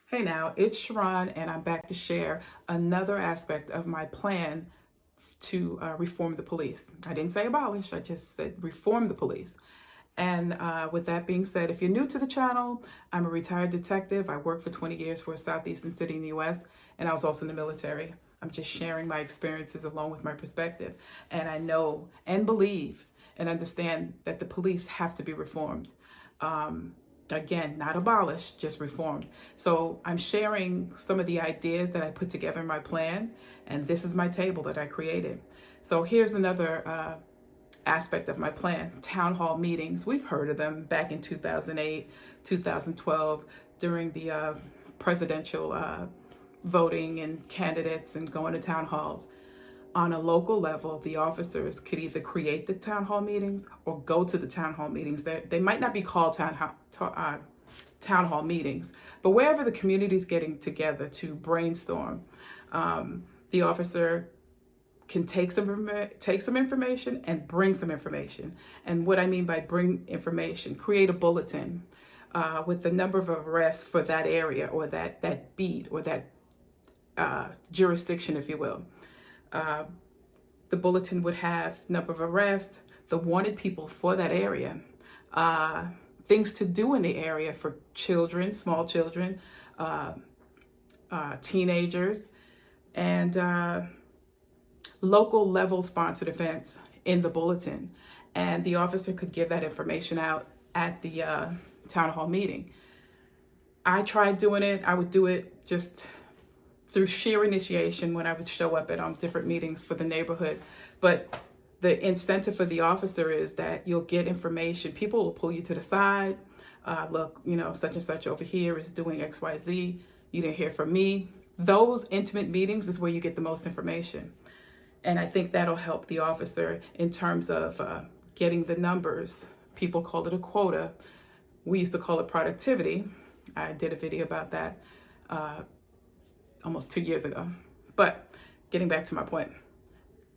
Hey now, it's Sharon, and I'm back to share another aspect of my plan to reform the police. I didn't say abolish, I just said reform the police. And with that being said, if you're new to the channel, I'm a retired detective. I worked for 20 years for a southeastern city in the US, and I was also in the military. I'm just sharing my experiences along with my perspective. And I know and believe and understand that the police have to be reformed. Again, not abolished, just reformed. So I'm sharing some of the ideas that I put together in my plan, and this is my table that I created. So here's another aspect of my plan: town hall meetings. We've heard of them back in 2008, 2012, during the presidential voting and candidates and going to town halls. On a local level, the officers could either create the town hall meetings or go to the town hall meetings. They might not be called town hall meetings, but wherever the community is getting together to brainstorm, the officer can take some information and bring some information. And what I mean by bring information, create a bulletin with the number of arrests for that area or that beat or that jurisdiction, if you will. The bulletin would have number of arrests, the wanted people for that area, things to do in the area for children, small children, teenagers, and local level sponsored events in the bulletin. And the officer could give that information out at the town hall meeting. I tried doing it. I would do it just through sheer initiation when I would show up at different meetings for the neighborhood. But the incentive for the officer is that you'll get information. People will pull you to the side. Look, such and such over here is doing X, Y, Z. You didn't hear from me. Those intimate meetings is where you get the most information. And I think that'll help the officer in terms of getting the numbers. People call it a quota. We used to call it productivity. I did a video about that almost 2 years ago. But getting back to my point,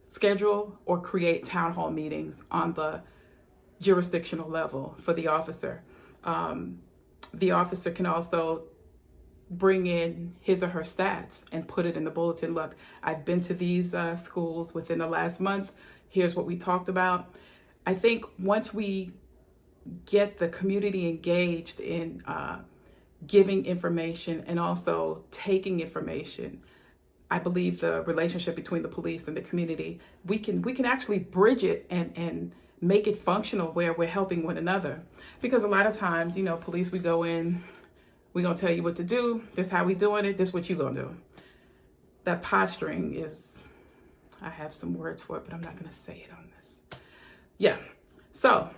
schedule or create town hall meetings on the jurisdictional level for the officer. The officer can also bring in his or her stats and put it in the bulletin. Look, I've been to these schools within the last month. Here's what we talked about. I think once we get the community engaged in giving information and also taking information, I believe the relationship between the police and the community, we can actually bridge it and make it functional where we're helping one another. Because a lot of times, police, we go in, we're going to tell you what to do. This is how we doing it. This is what you're going to do. That posturing is, I have some words for it, but I'm not going to say it on this. Yeah. So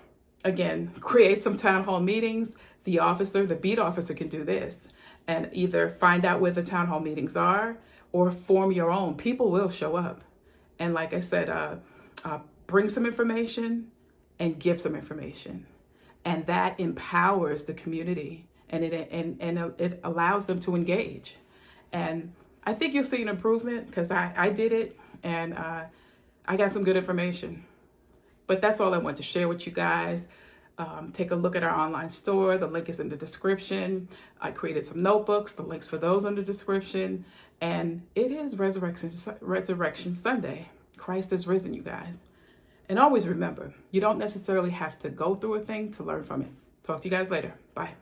again, create some town hall meetings. The beat officer can do this and either find out where the town hall meetings are or form your own. People will show up. And like I said, bring some information and give some information. And that empowers the community and it allows them to engage. And I think you'll see an improvement because I did it and I got some good information. But that's all I want to share with you guys. Take a look at our online store. The link is in the description. I created some notebooks. The links for those in the description. And it is Resurrection Sunday. Christ is risen, you guys. And always remember, you don't necessarily have to go through a thing to learn from it. Talk to you guys later. Bye.